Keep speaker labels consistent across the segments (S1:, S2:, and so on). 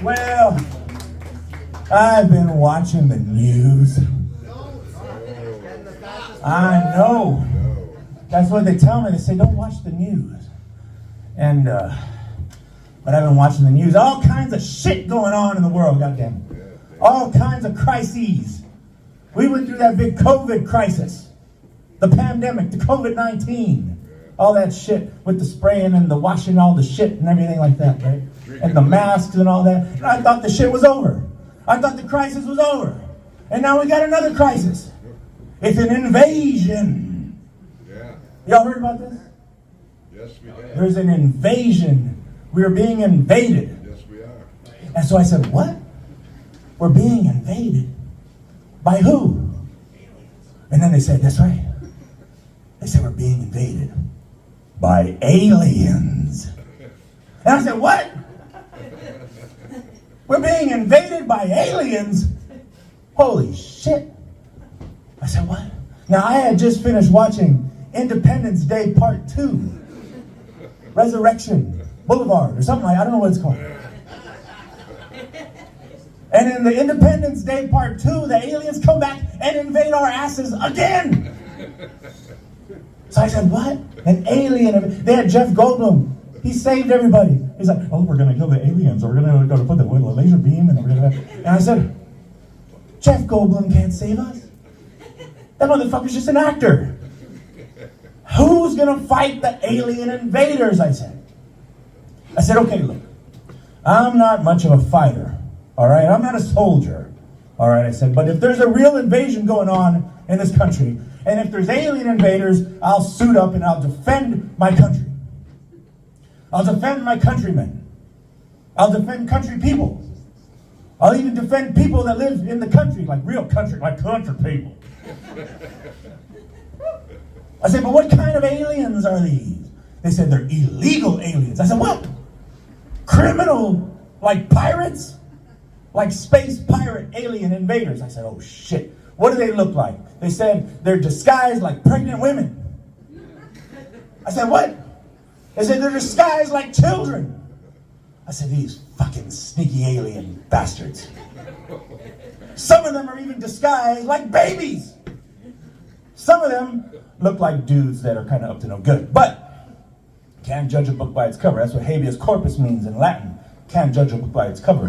S1: Well, I've been watching the news. I know. That's what they tell me. They say, don't watch the news. And, but I've been watching the news. All kinds of shit going on in the world, goddamn. All kinds of crises. We went through that big COVID crisis. The pandemic, the COVID-19. All that shit with the spraying and the washing all the shit and everything like that, right? And the masks and all that. And I thought the shit was over. I thought the crisis was over. And now we got another crisis. It's an invasion.
S2: Yeah.
S1: Y'all heard about this?
S2: Yes, we have.
S1: There's an invasion. We're being invaded.
S2: Yes, we are.
S1: And so I said, what? We're being invaded? By who? And then they said, that's right. They said we're being invaded by aliens. And I said, what? We're being invaded by aliens? Holy shit. I said, what? Now, I had just finished watching Independence Day Part 2. Resurrection Boulevard or something like that. I don't know what it's called. And in the Independence Day Part 2, the aliens come back and invade our asses again. So I said, what? An alien. They had Jeff Goldblum. He saved everybody. He's like, oh, we're going to kill the aliens. We're going to put the laser beam and we're going to... And I said, Jeff Goldblum can't save us. That motherfucker's just an actor. Who's going to fight the alien invaders, I said. I said, okay, look. I'm not much of a fighter, all right? I'm not a soldier, all right? I said, but if there's a real invasion going on in this country, and if there's alien invaders, I'll suit up and I'll defend my country. I'll defend my countrymen. I'll defend country people. I'll even defend people that live in the country, like real country, like country people. I said, but what kind of aliens are these? They said they're illegal aliens. I said, what? Criminal, like pirates? Like space pirate alien invaders. I said, oh shit. What do they look like? They said they're disguised like pregnant women. I said, what? They said they're disguised like children. I said, these fucking sneaky alien bastards. Some of them are even disguised like babies. Some of them look like dudes that are kind of up to no good. But can't judge a book by its cover. That's what habeas corpus means in Latin. Can't judge a book by its cover.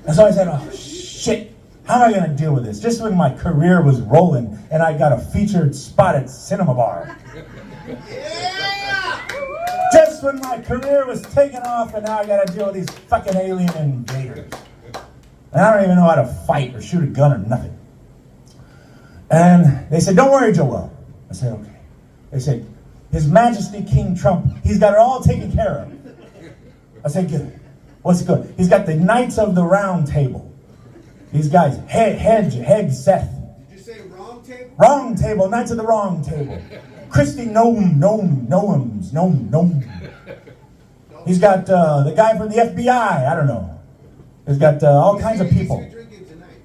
S1: And so I said, oh shit, how am I going to deal with this? Just when my career was rolling and I got a featured spot at Cinema Bar. Yeah! Just when my career was taking off and now I got to deal with these fucking alien invaders. And I don't even know how to fight or shoot a gun or nothing. And they said, don't worry, Joel. I said, okay. They said, His Majesty King Trump, he's got it all taken care of. I said, good. What's good? He's got the Knights of the Round Table. These guys, Hedge, Seth.
S2: Did you say wrong table?
S1: Wrong Table, Knights of the Wrong Table. Christy Noams. He's got the guy from the FBI, I don't know. He's got all kinds of people.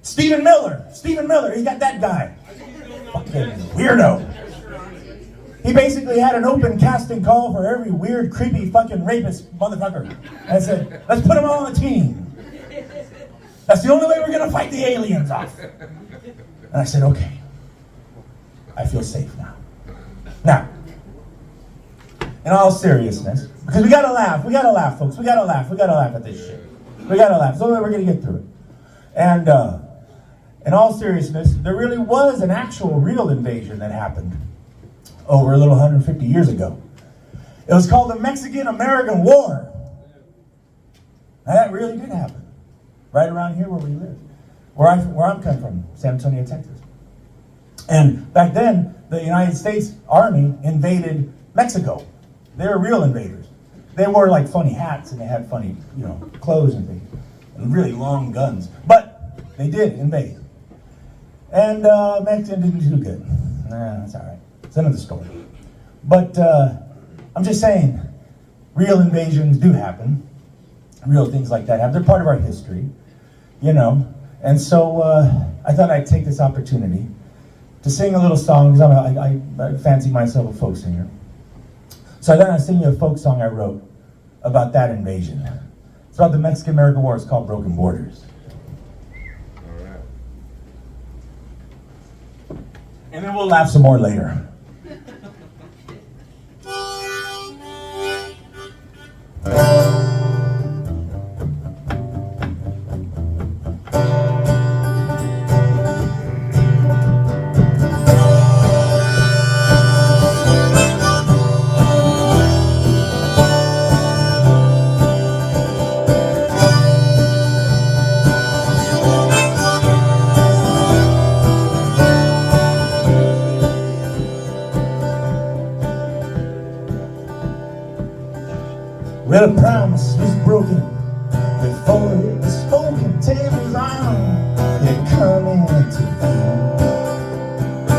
S1: Stephen Miller, he's got that guy. Fucking weirdo. He basically had an open casting call for every weird, creepy, fucking rapist motherfucker. And I said, let's put them all on the team. That's the only way we're going to fight the aliens off. And I said, okay. I feel safe now. Now, in all seriousness, because we got to laugh, folks. We got to laugh at this shit. We got to laugh. So we're going to get through it. And in all seriousness, there really was an actual real invasion that happened over a little 150 years ago. It was called the Mexican-American War. Now that really did happen. Right around here where we live. Where I'm coming from, San Antonio, Texas. And back then, the United States Army invaded Mexico. They were real invaders. They wore like funny hats and they had funny, clothes and things. And really long guns. But they did invade. And Mexico didn't do good. Nah, that's all right. It's another story. But I'm just saying, real invasions do happen. Real things like that happen. They're part of our history, And so I thought I'd take this opportunity to sing a little song, because I fancy myself a folk singer. So I thought I'd sing you a folk song I wrote about that invasion. It's about the Mexican-American War. It's called Broken Borders.
S2: All right.
S1: And then we'll laugh some more later. Well, a promise was broken before it was spoken. Tables on, they're coming to view.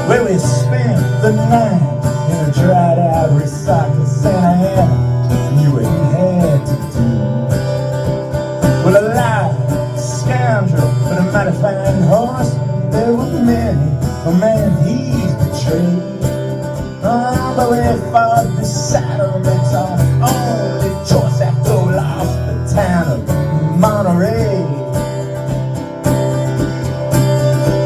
S1: Well, we spent the night in a dried out resaca. Santa Ana knew what he had to do. Well, a lie, a scoundrel, but a mighty fine horse. There were many, a man he's betrayed. Oh, but we fought beside him, it's our only choice after we lost the town of Monterrey.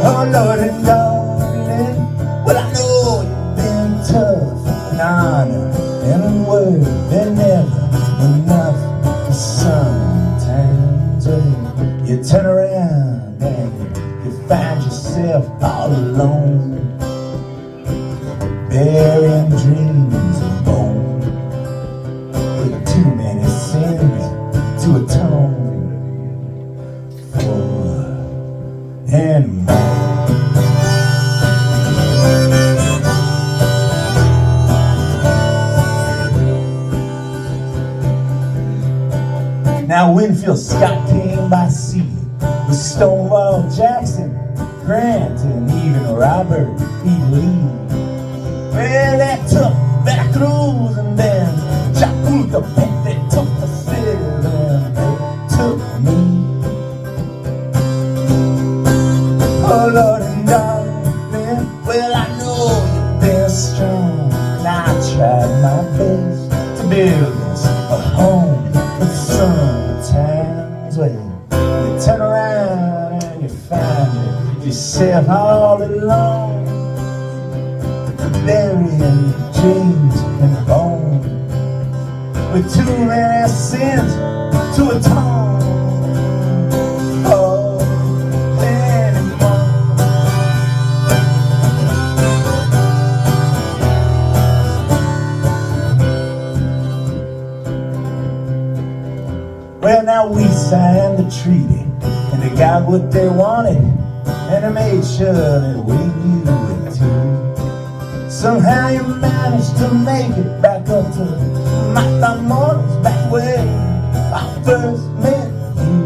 S1: Oh, Lord and darling, well, I know you've been tough and honor and a word, they're never enough. Sometimes when you turn around and you find yourself all alone, burying dreams of bone, with too many sins to atone for and more. Now Winfield Scott came by sea with Stonewall Jackson, Grant, and even Robert E. Lee. Well, they took Vera, Cruz, and then Chapultepec. They took the city, and they took me. Oh, Lord and darling, well, I know you've been strong, and I tried my best to build us a home. But sometimes, well, you turn around and you find yourself all alone, burying dreams and bone, with too many sins to atone. Oh, anymore. Well, now we signed the treaty, and they got what they wanted, and they made sure that we knew it too. Somehow you managed to make it back up to my thumb mornings, back where I first met you.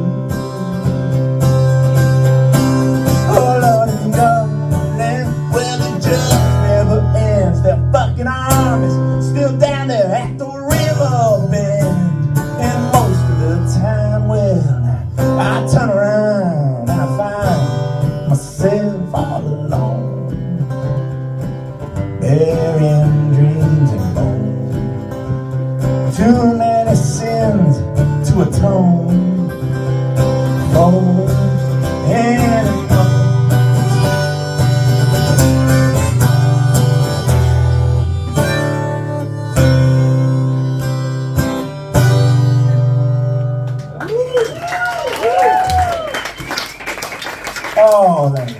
S1: Oh, Lord and darling, well, it just never ends. Their fucking armies still down there at the river bend. And most of the time, well, I turn around and I find myself all alone, burying dreams and bone, too many sins to atone for anymore. Oh, thank you.